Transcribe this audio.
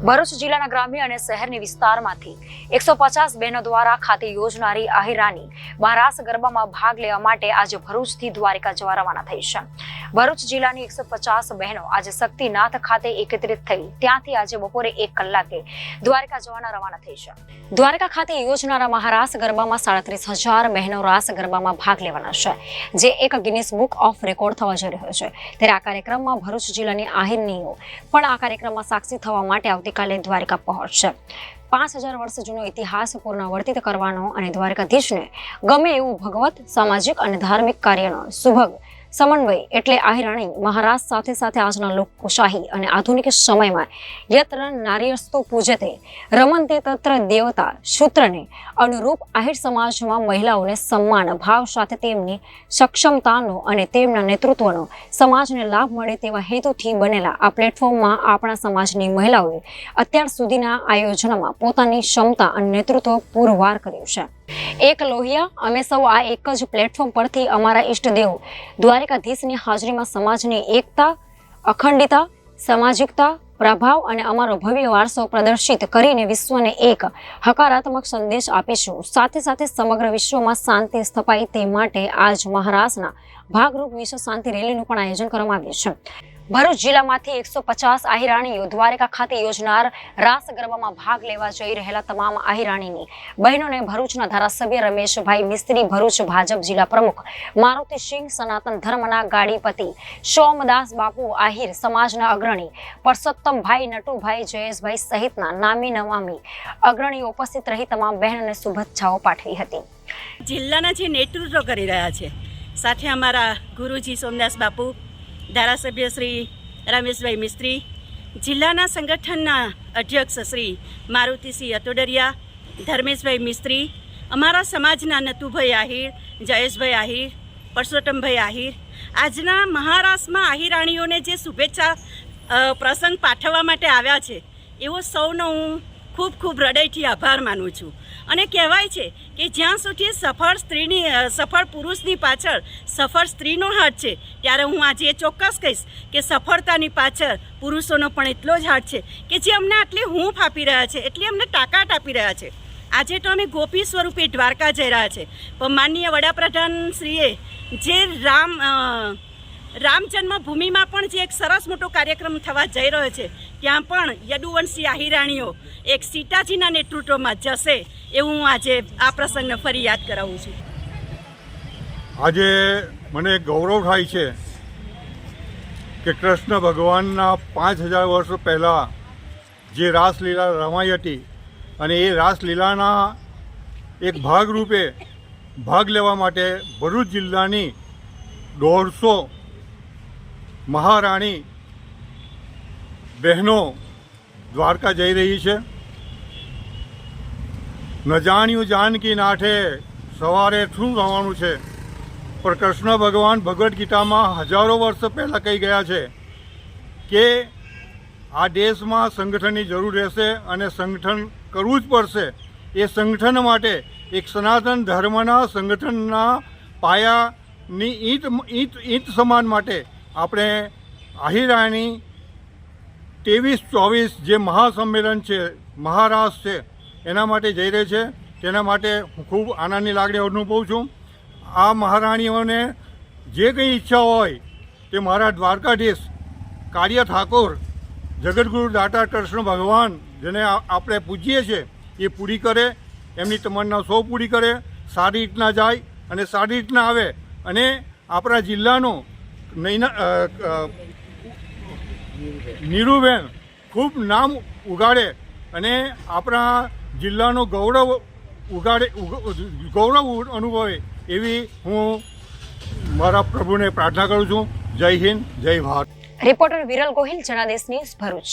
ભરૂચ જિલ્લાના ગ્રામ્ય અને શહેરની વિસ્તારમાંથી 150 બહેનો દ્વારા ખાતે યોજનારી આહિરાની મહારાસ ગરબામાં ભાગ લેવા માટે આજે ભરૂચથી દ્વારકા જવા રવાના થઈ છે। ભરૂચ જિલ્લાની 150 બહેનો આજે શક્તિનાથ ખાતે એકત્રિત થઈ ત્યાંથી આજે બપોરે 1 કલાકે દ્વારકા જવાના રવાના થઈ છે। દ્વારકા ખાતે યોજનારા મહારાસ ગરબામાં 37,000 બહેનો રાસ ગરબામાં ભાગ લેવાના છે, જે એક ગિનિસ બુક ઓફ રેકોર્ડ થવા જઈ રહ્યો છે। ત્યારે આ કાર્યક્રમમાં ભરૂચ જિલ્લાની આહિરનીઓ પણ આ કાર્યક્રમમાં સાક્ષી થવા માટે આવતીકાલે દ્વારકા પહોંચશે। 5000 વર્ષ જૂનો ઇતિહાસ પુનરાવર્તિત કરવાનો અને દ્વારકાધીશને ગમે એવું ભગવત, સામાજિક અને ધાર્મિક કાર્યનો સુભગ સમન્વય એટલે આહિરાણી મહારાજ સાથે સાથે આજના લોકશાહી અને આધુનિક સમયમાં યત્ર નાર્યસ્તો પૂજતે રમંતે તત્ર દેવતા સૂત્રને અનુરૂપ આહિર સમાજમાં મહિલાઓને સન્માન ભાવ સાથે તેમની સક્ષમતાનો અને તેમના નેતૃત્વનો સમાજને લાભ મળે તેવા હેતુથી બનેલા આ પ્લેટફોર્મમાં આપણા સમાજની મહિલાઓએ અત્યાર સુધીના આયોજનમાં પોતાની ક્ષમતા અને નેતૃત્વ પુરવાર કર્યું છે। એક લોહિયા અમે સૌ આ એક જ પ્લેટફોર્મ પરથી અમારા ઈષ્ટદેવ દ્વારકાધીશની હાજરીમાં સમાજની એકતા, અખંડિતતા, સામાજિકતા, પ્રભાવ અને અમારો ભવ્ય વારસો પ્રદર્શિત કરીને વિશ્વને એક હકારાત્મક સંદેશ આપીશું। સાથે સાથે સમગ્ર વિશ્વમાં શાંતિ સ્થપાય તે માટે આજ મહારાસના ભાગરૂપ વિશ્વ શાંતિ રેલીનું પણ આયોજન કરવામાં આવ્યું છે। ભરૂચ જિલ્લામાંથી 150 આહિરાણીઓ દ્વારકા ખાતે યોજનાર રાસ ગરબામાં ભાગ લેવા જઈ રહેલા તમામ આહિરાણીની બહેનોને ભરૂચના ધારાસભ્ય રમેશભાઈ મિસ્ત્રી, ભરૂચ ભાજપ જિલ્લા પ્રમુખ મારુતિસિંહ, સનાતન ધર્મના ગાડીપતિ સોમદાસ બાપુ, આહિર સમાજના અગ્રણી પરસોત્તમભાઈ, નટુભાઈ, જયેશભાઈ સહિતના નામી નવામી અગ્રણીઓ ઉપસ્થિત રહી તમામ બહેનોને શુભેચ્છાઓ પાઠવી હતી। જિલ્લાના જે નેતૃત્વ કરી રહ્યા છે, સાથે અમારા ગુરુજી સોમદાસ બાપુ, ધારાસભ્ય શ્રી રમેશભાઈ મિસ્ત્રી, જિલ્લાના સંગઠનના અધ્યક્ષ શ્રી મારુતિસિંહ અતોડરિયા, ધર્મેશભાઈ મિસ્ત્રી, અમારા સમાજના નતુભાઈ આહિર, જયેશભાઈ આહિર, પરસોત્તમભાઈ આહિર, આજના મહારાષ્ટ્રમાં આહિરાણીઓને જે શુભેચ્છા પ્રસંગ પાઠવવા માટે આવ્યા છે, એવો સૌનો હું ખૂબ ખૂબ હૃદયથી આભાર માનું છું। અને કહેવાય છે કે જ્યાં સુધી સફળ પુરુષની પાછળ સફળ સ્ત્રીનો હાથ છે, ત્યારે હું આજે એ ચોક્કસ કહીશ કે સફળતાની પાછળ પુરુષોનો પણ એટલો જ હાથ છે કે જે અમને આટલી હૂંફ આપી રહ્યા છે, એટલી અમને તાકાત આપી રહ્યા છે। આજે તો અમે ગોપી સ્વરૂપે દ્વારકા જઈ રહ્યા છે, પણ માનનીય વડાપ્રધાન શ્રીએ જે રામ જન્મભૂમિમાં પણ જે એક સરસ મોટો કાર્યક્રમ થવા જઈ રહ્યો છે, ત્યાં પણ યદુવંશી આહિરાણીઓ એક સીતાજીના નેતૃત્વમાં જશે એવું હું આજે આ પ્રસંગને ફરી યાદ કરાવું છું। આજે મને ગૌરવ થાય છે કે કૃષ્ણ ભગવાનના 5000 વર્ષ પહેલાં જે રાસલીલા રમાઈ હતી અને એ રાસલીલાના એક ભાગરૂપે ભાગ લેવા માટે ભરૂચ જિલ્લાની 150 મહારાણી બહેનો દ્વારકા જઈ રહી છે। ન જાણ્યું જાનકી નાથે સવારે શું થવાનું છે, પણ કૃષ્ણ ભગવાન ભગવદ્ ગીતામાં હજારો વર્ષ પહેલાં કહી ગયા છે કે આ દેશમાં સંગઠનની જરૂર રહેશે અને સંગઠન કરવું જ પડશે। એ સંગઠન માટે એક સનાતન ધર્મના સંગઠનના પાયાની ઈંટ સમાન માટે આપણે આહિરાણી 23-24 જે મહાસંમેલન છે, મહારાસ છે, એના માટે જઈ રહી છે। તેના માટે હું ખૂબ આનંદની લાગણી અનુભવું છું। આ મહારાણીઓને જે કંઈ ઈચ્છા હોય તે મારા દ્વારકાધીશ કાર્ય ઠાકોર જગતગુરુ દાતા કૃષ્ણ ભગવાન જેને આપણે પૂજીએ છીએ એ પૂરી કરે, એમની તમન્ના સૌ પૂરી કરે, સારી રીતના જાય અને સારી રીતના આવે અને આપણા જિલ્લાનું નીરુબેન ખૂબ નામ ઉગાડે અને આપણા જિલ્લાનું ગૌરવ અનુભવે એવી હું મારા પ્રભુને પ્રાર્થના કરું છું। જય હિન્દ, જય ભારત। Reporter Viral Gohil, Janadesh news, Bharuch.